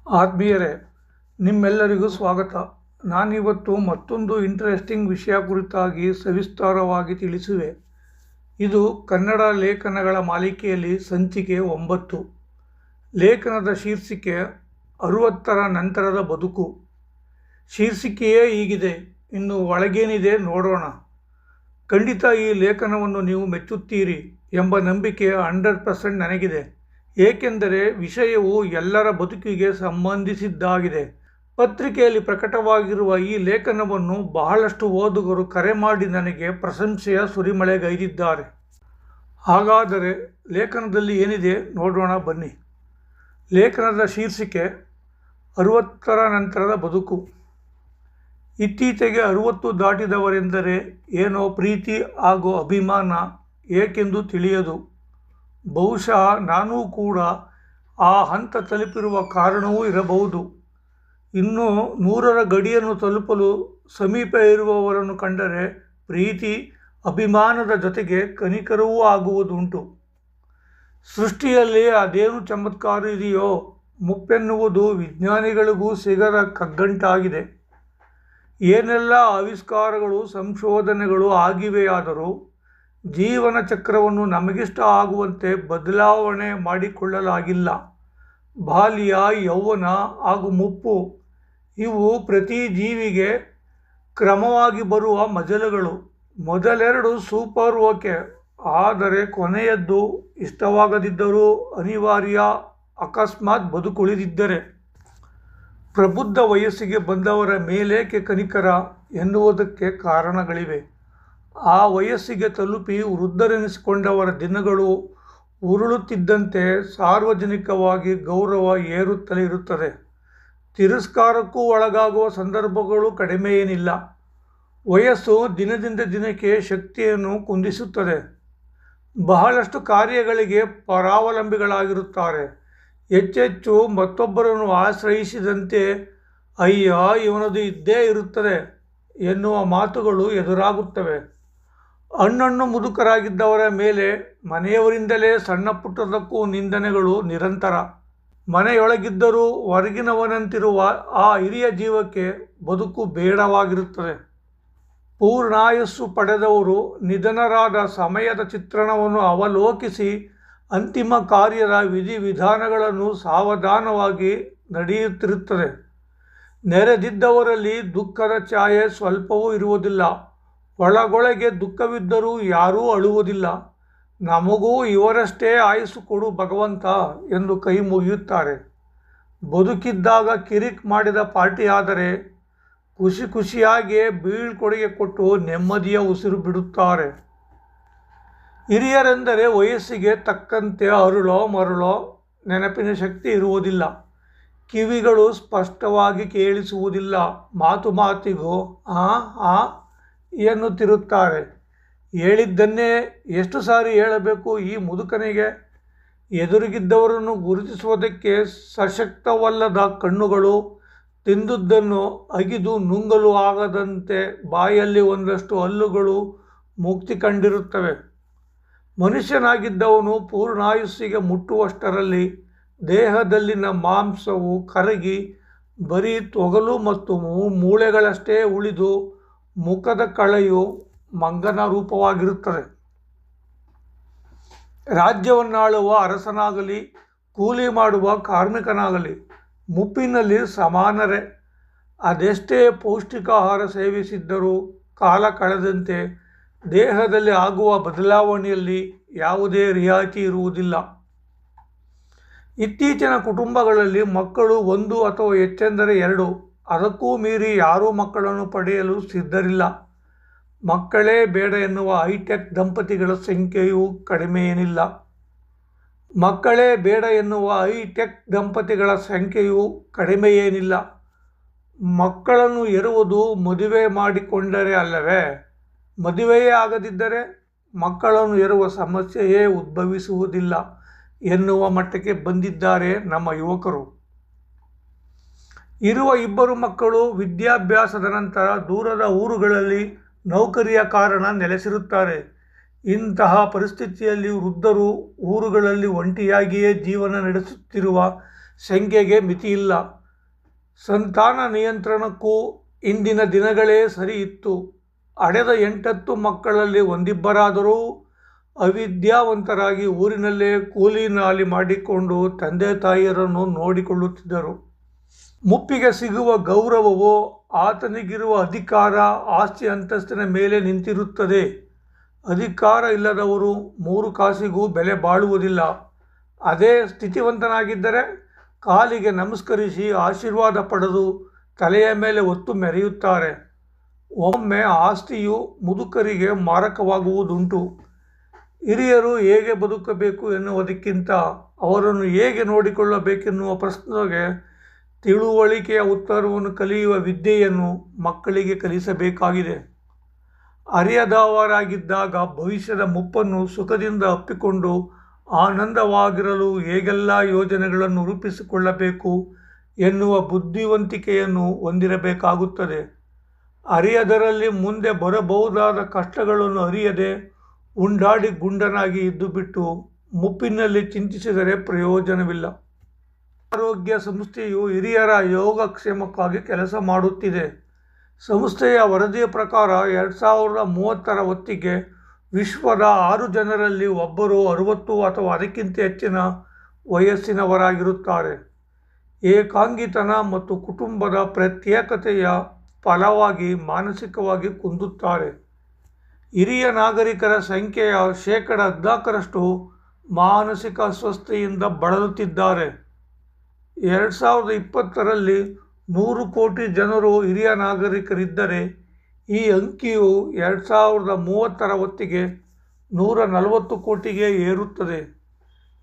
ಆತ್ಮೀಯರೇ, ನಿಮ್ಮೆಲ್ಲರಿಗೂ ಸ್ವಾಗತ. ನಾನಿವತ್ತು ಮತ್ತೊಂದು ಇಂಟ್ರೆಸ್ಟಿಂಗ್ ವಿಷಯ ಕುರಿತಾಗಿ ಸವಿಸ್ತಾರವಾಗಿ ತಿಳಿಸುವೆ. ಇದು ಕನ್ನಡ ಲೇಖನಗಳ ಮಾಲಿಕೆಯಲ್ಲಿ ಸಂಚಿಕೆ 9. ಲೇಖನದ ಶೀರ್ಷಿಕೆ 60ರ ನಂತರದ ಬದುಕು. ಶೀರ್ಷಿಕೆಯೇ ಹೀಗಿದೆ, ಇನ್ನು ಒಳಗೇನಿದೆ ನೋಡೋಣ. ಖಂಡಿತ ಈ ಲೇಖನವನ್ನು ನೀವು ಮೆಚ್ಚುತ್ತೀರಿ ಎಂಬ ನಂಬಿಕೆ 100% ನನಗಿದೆ. ಏಕೆಂದರೆ ವಿಷಯವು ಎಲ್ಲರ ಬದುಕಿಗೆ ಸಂಬಂಧಿಸಿದ್ದಾಗಿದೆ. ಪತ್ರಿಕೆಯಲ್ಲಿ ಪ್ರಕಟವಾಗಿರುವ ಈ ಲೇಖನವನ್ನು ಬಹಳಷ್ಟು ಓದುಗರು ಕರೆ ಮಾಡಿ ನನಗೆ ಪ್ರಶಂಸೆಯ ಸುರಿಮಳೆಗೈದಿದ್ದಾರೆ. ಹಾಗಾದರೆ ಲೇಖನದಲ್ಲಿ ಏನಿದೆ ನೋಡೋಣ ಬನ್ನಿ. ಲೇಖನದ ಶೀರ್ಷಿಕೆ 60ರ ನಂತರದ ಬದುಕು. ಇತ್ತೀಚೆಗೆ 60 ದಾಟಿದವರೆಂದರೆ ಏನೋ ಪ್ರೀತಿ ಹಾಗೂ ಅಭಿಮಾನ ಏಕೆಂದು ತಿಳಿಯದು. ಬಹುಶಃ ನಾನೂ ಕೂಡ ಆ ಹಂತ ತಲುಪಿರುವ ಕಾರಣವೂ ಇರಬಹುದು. ಇನ್ನು 100ರ ಗಡಿಯನ್ನು ತಲುಪಲು ಸಮೀಪ ಇರುವವರನ್ನು ಕಂಡರೆ ಪ್ರೀತಿ ಅಭಿಮಾನದ ಜೊತೆಗೆ ಕನಿಕರವೂ ಆಗುವುದುಂಟು. ಸೃಷ್ಟಿಯಲ್ಲಿ ಅದೇನು ಚಮತ್ಕಾರ ಇದೆಯೋ ಮುಪ್ಪೆನ್ನುವುದು ವಿಜ್ಞಾನಿಗಳಿಗೂ ಸಿಗದ ಕಗ್ಗಂಟಾಗಿದೆ. ಏನೆಲ್ಲ ಆವಿಷ್ಕಾರಗಳು ಸಂಶೋಧನೆಗಳು ಆಗಿವೆಯಾದರೂ ಜೀವನ ಚಕ್ರವನ್ನು ನಮಗಿಷ್ಟ ಆಗುವಂತೆ ಬದಲಾವಣೆ ಮಾಡಿಕೊಳ್ಳಲಾಗಿಲ್ಲ. ಬಾಲ್ಯ, ಯೌವನ ಹಾಗೂ ಮುಪ್ಪು ಇವು ಪ್ರತಿ ಜೀವಿಗೆ ಕ್ರಮವಾಗಿ ಬರುವ ಮಜಲುಗಳು. ಮೊದಲೆರಡು ಸೂಪರ್ ಓಕೆ, ಆದರೆ ಕೊನೆಯದ್ದು ಇಷ್ಟವಾಗದಿದ್ದರೂ ಅನಿವಾರ್ಯ. ಅಕಸ್ಮಾತ್ ಬದುಕುಳಿದಿದ್ದರೆ. ಪ್ರಬುದ್ಧ ವಯಸ್ಸಿಗೆ ಬಂದವರ ಮೇಲೇಕೆ ಕನಿಕರ ಎನ್ನುವುದಕ್ಕೆ ಕಾರಣಗಳಿವೆ. ಆ ವಯಸ್ಸಿಗೆ ತಲುಪಿ ವೃದ್ಧರೆನಿಸಿಕೊಂಡವರ ದಿನಗಳು ಉರುಳುತ್ತಿದ್ದಂತೆ ಸಾರ್ವಜನಿಕವಾಗಿ ಗೌರವ ಏರುತ್ತಲೇ ಇರುತ್ತದೆ. ತಿರಸ್ಕಾರಕ್ಕೂ ಒಳಗಾಗುವ ಸಂದರ್ಭಗಳು ಕಡಿಮೆಯೇನಿಲ್ಲ. ವಯಸ್ಸು ದಿನದಿಂದ ದಿನಕ್ಕೆ ಶಕ್ತಿಯನ್ನು ಕುಂದಿಸುತ್ತದೆ. ಬಹಳಷ್ಟು ಕಾರ್ಯಗಳಿಗೆ ಪರಾವಲಂಬಿಗಳಾಗಿರುತ್ತಾರೆ. ಹೆಚ್ಚೆಚ್ಚು ಮತ್ತೊಬ್ಬರನ್ನು ಆಶ್ರಯಿಸಿದಂತೆ ಅಯ್ಯ ಇವನದು ಇದ್ದೇ ಇರುತ್ತದೆ ಎನ್ನುವ ಮಾತುಗಳು ಎದುರಾಗುತ್ತವೆ. ಹಣ್ಣು ಮುದುಕರಾಗಿದ್ದವರ ಮೇಲೆ ಮನೆಯವರಿಂದಲೇ ಸಣ್ಣ ಪುಟ್ಟದಕ್ಕೂ ನಿಂದನೆಗಳು ನಿರಂತರ. ಮನೆಯೊಳಗಿದ್ದರೂ ಹೊರಗಿನವನಂತಿರುವ ಆ ಹಿರಿಯ ಜೀವಕ್ಕೆ ಬದುಕು ಬೇಡವಾಗಿರುತ್ತದೆ. ಪೂರ್ಣಾಯಸ್ಸು ಪಡೆದವರು ನಿಧನರಾದ ಸಮಯದ ಚಿತ್ರಣವನ್ನು ಅವಲೋಕಿಸಿ ಅಂತಿಮ ಕಾರ್ಯದ ವಿಧಿವಿಧಾನಗಳನ್ನು ಸಾವಧಾನವಾಗಿ ನಡೆಯುತ್ತಿರುತ್ತದೆ. ನೆರೆದಿದ್ದವರಲ್ಲಿ ದುಃಖದ ಛಾಯೆ ಸ್ವಲ್ಪವೂ ಇರುವುದಿಲ್ಲ. ಒಳಗೊಳಗೆ ದುಃಖವಿದ್ದರೂ ಯಾರೂ ಅಳುವುದಿಲ್ಲ. ನಮಗೂ ಇವರಷ್ಟೇ ಆಯುಸ್ಸು ಕೊಡು ಭಗವಂತ ಎಂದು ಕೈ ಮುಗಿಯುತ್ತಾರೆ. ಬದುಕಿದ್ದಾಗ ಕಿರಿಕ್ ಮಾಡಿದ ಪಾರ್ಟಿ ಆದರೆ ಖುಷಿಯಾಗಿಯೇ ಬೀಳ್ಕೊಡುಗೆ ಕೊಟ್ಟು ನೆಮ್ಮದಿಯ ಉಸಿರು ಬಿಡುತ್ತಾರೆ. ಹಿರಿಯರೆಂದರೆ ವಯಸ್ಸಿಗೆ ತಕ್ಕಂತೆ ಅರುಳೋ ಮರುಳೋ ನೆನಪಿನ ಶಕ್ತಿ ಇರುವುದಿಲ್ಲ. ಕಿವಿಗಳು ಸ್ಪಷ್ಟವಾಗಿ ಕೇಳಿಸುವುದಿಲ್ಲ. ಮಾತಿಗೂ ಆ ಎನ್ನುತ್ತಿರುತ್ತಾರೆ. ಹೇಳಿದ್ದನ್ನೇ ಎಷ್ಟು ಸಾರಿ ಹೇಳಬೇಕು ಈ ಮುದುಕನಿಗೆ? ಎದುರಿಗಿದ್ದವರನ್ನು ಗುರುತಿಸುವುದಕ್ಕೆ ಸಶಕ್ತವಲ್ಲದ ಕಣ್ಣುಗಳು, ತಿಂದುದನ್ನು ಅಗಿದು ನುಂಗಲು ಆಗದಂತೆ ಬಾಯಲ್ಲಿ ಒಂದಷ್ಟು ಹಲ್ಲುಗಳು ಮುಕ್ತಿ ಕಂಡಿರುತ್ತವೆ. ಮನುಷ್ಯನಾಗಿದ್ದವನು ಪೂರ್ಣಾಯುಸ್ಸಿಗೆ ಮುಟ್ಟುವಷ್ಟರಲ್ಲಿ ದೇಹದಲ್ಲಿನ ಮಾಂಸವು ಕರಗಿ ಬರೀ ತೊಗಲು ಮತ್ತು ಮೂಳೆಗಳಷ್ಟೇ ಉಳಿದು ಮುಖದ ಕಳೆಯು ಮಂಗನ ರೂಪವಾಗಿರುತ್ತದೆ. ರಾಜ್ಯವನ್ನಾಳುವ ಅರಸನಾಗಲಿ ಕೂಲಿ ಮಾಡುವ ಕಾರ್ಮಿಕನಾಗಲಿ ಮುಪ್ಪಿನಲ್ಲಿ ಸಮಾನರೇ. ಅದೆಷ್ಟೇ ಪೌಷ್ಟಿಕಾಹಾರ ಸೇವಿಸಿದ್ದರೂ ಕಾಲ ಕಳೆದಂತೆ ದೇಹದಲ್ಲಿ ಆಗುವ ಬದಲಾವಣೆಯಲ್ಲಿ ಯಾವುದೇ ರಿಯಾಯಿತಿ ಇರುವುದಿಲ್ಲ. ಇತ್ತೀಚಿನ ಕುಟುಂಬಗಳಲ್ಲಿ ಮಕ್ಕಳು 1 ಅಥವಾ ಹೆಚ್ಚೆಂದರೆ 2, ಅದಕ್ಕೂ ಮೀರಿ ಯಾರೂ ಮಕ್ಕಳನ್ನು ಪಡೆಯಲು ಸಿದ್ಧರಿಲ್ಲ. ಮಕ್ಕಳೇ ಬೇಡ ಎನ್ನುವ ಹೈಟೆಕ್ ದಂಪತಿಗಳ ಸಂಖ್ಯೆಯೂ ಕಡಿಮೆಯೇನಿಲ್ಲ. ಮಕ್ಕಳನ್ನು ಹೆರುವುದು ಮದುವೆ ಮಾಡಿಕೊಂಡರೆ ಅಲ್ಲವೇ? ಮದುವೆಯೇ ಆಗದಿದ್ದರೆ ಮಕ್ಕಳನ್ನು ಹೆರುವ ಸಮಸ್ಯೆಯೇ ಉದ್ಭವಿಸುವುದಿಲ್ಲ ಎನ್ನುವ ಮಟ್ಟಕ್ಕೆ ಬಂದಿದ್ದಾರೆ ನಮ್ಮ ಯುವಕರು. ಇರುವ 2 ಮಕ್ಕಳು ವಿದ್ಯಾಭ್ಯಾಸದ ನಂತರ ದೂರದ ಊರುಗಳಲ್ಲಿ ನೌಕರಿಯ ಕಾರಣ ನೆಲೆಸಿರುತ್ತಾರೆ. ಇಂತಹ ಪರಿಸ್ಥಿತಿಯಲ್ಲಿ ವೃದ್ಧರು ಊರುಗಳಲ್ಲಿ ಒಂಟಿಯಾಗಿಯೇ ಜೀವನ ನಡೆಸುತ್ತಿರುವ ಸಂಖ್ಯೆಗೆ ಮಿತಿಯಿಲ್ಲ. ಸಂತಾನ ನಿಯಂತ್ರಣಕ್ಕೂ ಇಂದಿನ ದಿನಗಳೇ ಸರಿ ಇತ್ತು. ಹಡೆದ 8 ಮಕ್ಕಳಲ್ಲಿ ಒಂದಿಬ್ಬರಾದರೂ ಅವಿದ್ಯಾವಂತರಾಗಿ ಊರಿನಲ್ಲೇ ಕೂಲಿ ನಾಲಿ ಮಾಡಿಕೊಂಡು ತಂದೆ ತಾಯಿಯರನ್ನು ನೋಡಿಕೊಳ್ಳುತ್ತಿದ್ದರು. ಮುಪ್ಪಿಗೆ ಸಿಗುವ ಗೌರವವೋ ಆತನಿಗಿರುವ ಅಧಿಕಾರ ಆಸ್ತಿ ಅಂತಸ್ತಿನ ಮೇಲೆ ನಿಂತಿರುತ್ತದೆ. ಅಧಿಕಾರ ಇಲ್ಲದವರು 3 ಕಾಸಿಗೂ ಬೆಲೆ ಬಾಳುವುದಿಲ್ಲ. ಅದೇ ಸ್ಥಿತಿವಂತನಾಗಿದ್ದರೆ ಕಾಲಿಗೆ ನಮಸ್ಕರಿಸಿ ಆಶೀರ್ವಾದ ಪಡೆದು ತಲೆಯ ಮೇಲೆ ಹೊತ್ತು ಮೆರೆಯುತ್ತಾರೆ. ಒಮ್ಮೆ ಆಸ್ತಿಯು ಮುದುಕರಿಗೆ ಮಾರಕವಾಗುವುದುಂಟು. ಹಿರಿಯರು ಹೇಗೆ ಬದುಕಬೇಕು ಎನ್ನುವುದಕ್ಕಿಂತ ಅವರನ್ನು ಹೇಗೆ ನೋಡಿಕೊಳ್ಳಬೇಕೆನ್ನುವ ಪ್ರಶ್ನೆಗೆ ತಿಳುವಳಿಕೆಯ ಉತ್ತರವನ್ನು ಕಲಿಯುವ ವಿದ್ಯೆಯನ್ನು ಮಕ್ಕಳಿಗೆ ಕಲಿಸಬೇಕಾಗಿದೆ. ಅರಿಯದವರಾಗಿದ್ದಾಗ ಭವಿಷ್ಯದ ಮುಪ್ಪನ್ನು ಸುಖದಿಂದ ಅಪ್ಪಿಕೊಂಡು ಆನಂದವಾಗಿರಲು ಹೇಗೆಲ್ಲ ಯೋಜನೆಗಳನ್ನು ರೂಪಿಸಿಕೊಳ್ಳಬೇಕು ಎನ್ನುವ ಬುದ್ಧಿವಂತಿಕೆಯನ್ನು ಹೊಂದಿರಬೇಕಾಗುತ್ತದೆ. ಅರಿಯದರಲ್ಲಿ ಮುಂದೆ ಬರಬಹುದಾದ ಕಷ್ಟಗಳನ್ನು ಅರಿಯದೆ ಉಂಡಾಡಿ ಗುಂಡನಾಗಿ ಇದ್ದುಬಿಟ್ಟು ಮುಪ್ಪಿನಲ್ಲಿ ಚಿಂತಿಸಿದರೆ ಪ್ರಯೋಜನವಿಲ್ಲ. ಆರೋಗ್ಯ ಸಂಸ್ಥೆಯು ಹಿರಿಯರ ಯೋಗಕ್ಷೇಮಕ್ಕಾಗಿ ಕೆಲಸ ಮಾಡುತ್ತಿದೆ. ಸಂಸ್ಥೆಯ ವರದಿಯ ಪ್ರಕಾರ 2030ರ ಹೊತ್ತಿಗೆ ವಿಶ್ವದ 6 ಜನರಲ್ಲಿ ಒಬ್ಬರು 60 ಅಥವಾ ಅದಕ್ಕಿಂತ ಹೆಚ್ಚಿನ ವಯಸ್ಸಿನವರಾಗಿರುತ್ತಾರೆ. ಏಕಾಂಗಿತನ ಮತ್ತು ಕುಟುಂಬದ ಪ್ರತ್ಯೇಕತೆಯ ಫಲವಾಗಿ ಮಾನಸಿಕವಾಗಿ ಕುಂದುತ್ತಾರೆ. ಹಿರಿಯ ನಾಗರಿಕರ ಸಂಖ್ಯೆಯ 14% ಮಾನಸಿಕ ಅಸ್ವಸ್ಥತೆಯಿಂದ ಬಳಲುತ್ತಿದ್ದಾರೆ. 2020ರಲ್ಲಿ 100 ಕೋಟಿ ಜನರು ಹಿರಿಯ ನಾಗರಿಕರಿದ್ದರೆ ಈ ಅಂಕಿಯು 2030ರ ಹೊತ್ತಿಗೆ 140 ಕೋಟಿಗೆ ಏರುತ್ತದೆ.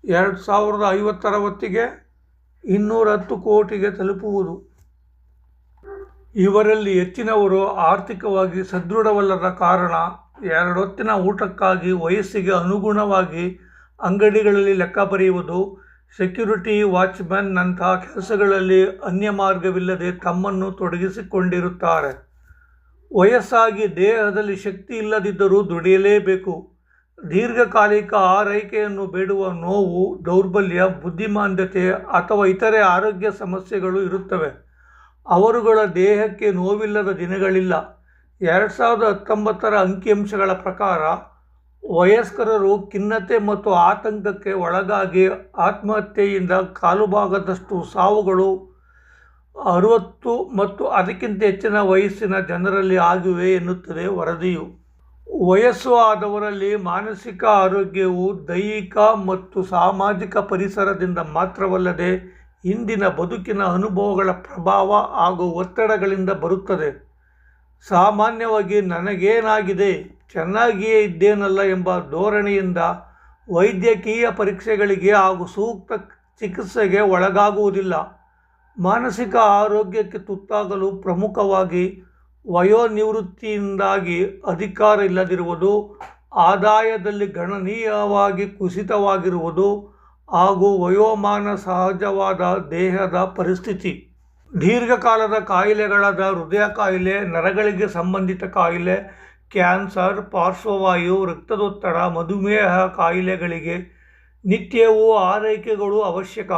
2050ರ ಹೊತ್ತಿಗೆ 210 ಕೋಟಿಗೆ ತಲುಪುವುದು. ಇವರಲ್ಲಿ ಹೆಚ್ಚಿನವರು ಆರ್ಥಿಕವಾಗಿ ಸದೃಢವಲ್ಲದ ಕಾರಣ 2 ಹೊತ್ತಿನ ಊಟಕ್ಕಾಗಿ ವಯಸ್ಸಿಗೆ ಅನುಗುಣವಾಗಿ ಅಂಗಡಿಗಳಲ್ಲಿ ಲೆಕ್ಕ ಬರೆಯುವುದು, ಸೆಕ್ಯೂರಿಟಿ ವಾಚ್ಮನ್ ನಂತಹ ಕೆಲಸಗಳಲ್ಲಿ ಅನ್ಯ ಮಾರ್ಗವಿಲ್ಲದೆ ತಮ್ಮನ್ನು ತೊಡಗಿಸಿಕೊಂಡಿರುತ್ತಾರೆ. ವಯಸ್ಸಾಗಿ ದೇಹದಲ್ಲಿ ಶಕ್ತಿ ಇಲ್ಲದಿದ್ದರೂ ದುಡಿಯಲೇಬೇಕು. ದೀರ್ಘಕಾಲಿಕ ಆರೈಕೆಯನ್ನು ಬೇಡುವ ನೋವು, ದೌರ್ಬಲ್ಯ, ಬುದ್ಧಿಮಾಂದ್ಯತೆ ಅಥವಾ ಇತರೆ ಆರೋಗ್ಯ ಸಮಸ್ಯೆಗಳು ಇರುತ್ತವೆ. ಅವರುಗಳ ದೇಹಕ್ಕೆ ನೋವಿಲ್ಲದ ದಿನಗಳಿಲ್ಲ. 2019ರ ಅಂಕಿಅಂಶಗಳ ಪ್ರಕಾರ ವಯಸ್ಕರು ಖಿನ್ನತೆ ಮತ್ತು ಆತಂಕಕ್ಕೆ ಒಳಗಾಗಿ ಆತ್ಮಹತ್ಯೆಯಿಂದ ಕಾಲುಭಾಗದಷ್ಟು ಸಾವುಗಳು 60 ಮತ್ತು ಅದಕ್ಕಿಂತ ಹೆಚ್ಚಿನ ವಯಸ್ಸಿನ ಜನರಲ್ಲಿ ಆಗಿವೆ ಎನ್ನುತ್ತದೆ ವರದಿಯು. ವಯಸ್ಸು ಆದವರಲ್ಲಿ ಮಾನಸಿಕ ಆರೋಗ್ಯವು ದೈಹಿಕ ಮತ್ತು ಸಾಮಾಜಿಕ ಪರಿಸರದಿಂದ ಮಾತ್ರವಲ್ಲದೆ ಇಂದಿನ ಬದುಕಿನ ಅನುಭವಗಳ ಪ್ರಭಾವ ಹಾಗೂ ಒತ್ತಡಗಳಿಂದ ಬರುತ್ತದೆ. ಸಾಮಾನ್ಯವಾಗಿ ನನಗೇನಾಗಿದೆ, ಚೆನ್ನಾಗಿಯೇ ಇದ್ದೇನಲ್ಲ ಎಂಬ ಧೋರಣೆಯಿಂದ ವೈದ್ಯಕೀಯ ಪರೀಕ್ಷೆಗಳಿಗೆ ಹಾಗೂ ಸೂಕ್ತ ಚಿಕಿತ್ಸೆಗೆ ಒಳಗಾಗುವುದಿಲ್ಲ. ಮಾನಸಿಕ ಆರೋಗ್ಯಕ್ಕೆ ತುತ್ತಾಗಲು ಪ್ರಮುಖವಾಗಿ ವಯೋನಿವೃತ್ತಿಯಿಂದಾಗಿ ಅಧಿಕಾರ ಇಲ್ಲದಿರುವುದು, ಆದಾಯದಲ್ಲಿ ಗಣನೀಯವಾಗಿ ಕುಸಿತವಾಗಿರುವುದು ಹಾಗೂ ವಯೋಮಾನ ಸಹಜವಾದ ದೇಹದ ಪರಿಸ್ಥಿತಿ. ದೀರ್ಘಕಾಲದ ಕಾಯಿಲೆಗಳಾದ ಹೃದಯ ಕಾಯಿಲೆ, ನರಗಳಿಗೆ ಸಂಬಂಧಿತ ಕಾಯಿಲೆ, ಕ್ಯಾನ್ಸರ್, ಪಾರ್ಶ್ವವಾಯು, ರಕ್ತದೊತ್ತಡ, ಮಧುಮೇಹ ಕಾಯಿಲೆಗಳಿಗೆ ನಿತ್ಯವೂ ಆರೈಕೆಗಳು ಅವಶ್ಯಕ.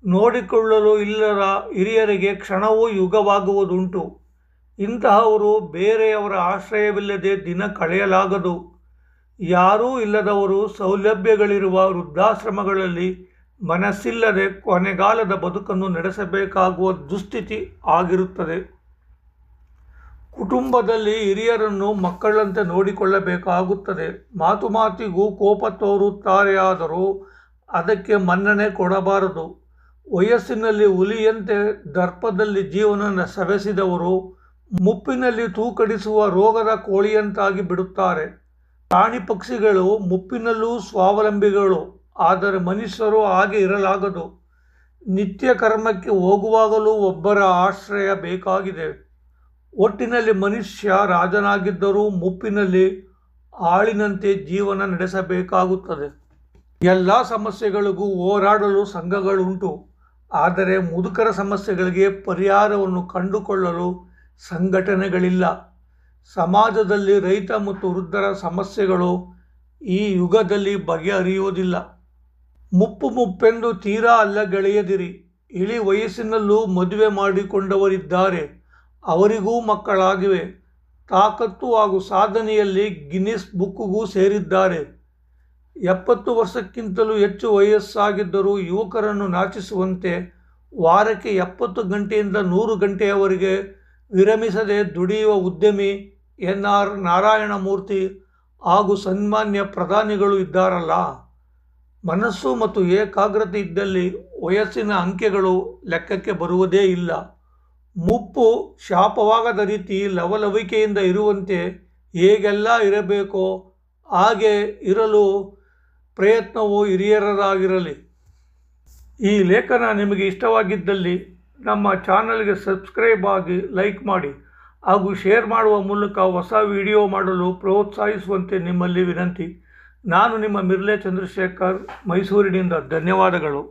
ನೋಡಿಕೊಳ್ಳಲು ಇಲ್ಲದ ಹಿರಿಯರಿಗೆ ಕ್ಷಣವೂ ಯುಗವಾಗುವುದುಂಟು. ಇಂತಹವರು ಬೇರೆಯವರ ಆಶ್ರಯವಿಲ್ಲದೆ ದಿನ ಕಳೆಯಲಾಗದು. ಯಾರೂ ಇಲ್ಲದವರು ಸೌಲಭ್ಯಗಳಿರುವ ವೃದ್ಧಾಶ್ರಮಗಳಲ್ಲಿ ಮನಸ್ಸಿಲ್ಲದೆ ಕೊನೆಗಾಲದ ಬದುಕನ್ನು ನಡೆಸಬೇಕಾಗುವ ದುಸ್ಥಿತಿ ಆಗಿರುತ್ತದೆ. ಕುಟುಂಬದಲ್ಲಿ ಹಿರಿಯರನ್ನು ಮಕ್ಕಳಂತೆ ನೋಡಿಕೊಳ್ಳಬೇಕಾಗುತ್ತದೆ. ಮಾತು ಮಾತಿಗೂ ಕೋಪ ತೋರುತ್ತಾರೆಯಾದರೂ ಅದಕ್ಕೆ ಮನ್ನಣೆ ಕೊಡಬಾರದು. ವಯಸ್ಸಿನಲ್ಲಿ ಹುಲಿಯಂತೆ ದರ್ಪದಲ್ಲಿ ಜೀವನ ಸವೆಸಿದವರು ಮುಪ್ಪಿನಲ್ಲಿ ತೂಕಡಿಸುವ ರೋಗದ ಕೋಳಿಯಂತಾಗಿ ಬಿಡುತ್ತಾರೆ. ಪ್ರಾಣಿ ಪಕ್ಷಿಗಳು ಮುಪ್ಪಿನಲ್ಲೂ ಸ್ವಾವಲಂಬಿಗಳು, ಆದರೆ ಮನುಷ್ಯರು ಹಾಗೆ ಇರಲಾಗದು. ನಿತ್ಯ ಕರ್ಮಕ್ಕೆ ಹೋಗುವಾಗಲೂ ಒಬ್ಬರ ಆಶ್ರಯ ಬೇಕಾಗಿದೆ. ಒಟ್ಟಿನಲ್ಲಿ ಮನುಷ್ಯ ರಾಜನಾಗಿದ್ದರೂ ಮುಪ್ಪಿನಲ್ಲಿ ಆಳಿನಂತೆ ಜೀವನ ನಡೆಸಬೇಕಾಗುತ್ತದೆ. ಎಲ್ಲ ಸಮಸ್ಯೆಗಳಿಗೂ ಹೋರಾಡಲು ಸಂಘಗಳುಂಟು, ಆದರೆ ಮುದುಕರ ಸಮಸ್ಯೆಗಳಿಗೆ ಪರಿಹಾರವನ್ನು ಕಂಡುಕೊಳ್ಳಲು ಸಂಘಟನೆಗಳಿಲ್ಲ. ಸಮಾಜದಲ್ಲಿ ರೈತ ಮತ್ತು ವೃದ್ಧರ ಸಮಸ್ಯೆಗಳು ಈ ಯುಗದಲ್ಲಿ ಬಗೆಹರಿಯುವುದಿಲ್ಲ. ಮುಪ್ಪೆಂದು ತೀರಾ ಅಲ್ಲಗಳೆಯದಿರಿ. ಇಳಿ ವಯಸ್ಸಿನಲ್ಲೂ ಮದುವೆ ಮಾಡಿಕೊಂಡವರಿದ್ದಾರೆ, ಅವರಿಗೂ ಮಕ್ಕಳಾಗಿವೆ. ತಾಕತ್ತು ಹಾಗೂ ಸಾಧನೆಯಲ್ಲಿ ಗಿನ್ನಿಸ್ ಬುಕ್ಗೂ ಸೇರಿದ್ದಾರೆ. 70 ವರ್ಷಕ್ಕಿಂತಲೂ ಹೆಚ್ಚು ವಯಸ್ಸಾಗಿದ್ದರೂ ಯುವಕರನ್ನು ನಾಚಿಸುವಂತೆ ವಾರಕ್ಕೆ 70 ಗಂಟೆಯಿಂದ 100 ಗಂಟೆಯವರೆಗೆ ವಿರಮಿಸದೆ ದುಡಿಯುವ ಉದ್ಯಮಿ NR ನಾರಾಯಣಮೂರ್ತಿ ಹಾಗೂ ಸನ್ಮಾನ್ಯ ಪ್ರಧಾನಿಗಳು ಇದ್ದಾರಲ್ಲ. ಮನಸ್ಸು ಮತ್ತು ಏಕಾಗ್ರತೆ ಇದ್ದಲ್ಲಿ ವಯಸ್ಸಿನ ಅಂಕೆಗಳು ಲೆಕ್ಕಕ್ಕೆ ಬರುವುದೇ ಇಲ್ಲ. ಮುಪ್ಪು ಶಾಪವಾಗದ ರೀತಿ ಲವಲವಿಕೆಯಿಂದ ಇರುವಂತೆ ಹೇಗೆಲ್ಲ ಇರಬೇಕೋ ಹಾಗೆ ಇರಲು ಪ್ರಯತ್ನವು ಹಿರಿಯರದಾಗಿರಲಿ. ಈ ಲೇಖನ ನಿಮಗೆ ಇಷ್ಟವಾಗಿದ್ದಲ್ಲಿ ನಮ್ಮ ಚಾನಲ್ಗೆ ಸಬ್ಸ್ಕ್ರೈಬ್ ಆಗಿ, ಲೈಕ್ ಮಾಡಿ ಹಾಗೂ ಶೇರ್ ಮಾಡುವ ಮೂಲಕ ಹೊಸ ವಿಡಿಯೋ ಮಾಡಲು ಪ್ರೋತ್ಸಾಹಿಸುವಂತೆ ನಿಮ್ಮಲ್ಲಿ ವಿನಂತಿ. ನಾನು ನಿಮ್ಮ ಮಿರ್ಲೆ ಚಂದ್ರಶೇಖರ್, ಮೈಸೂರಿನಿಂದ. ಧನ್ಯವಾದಗಳು.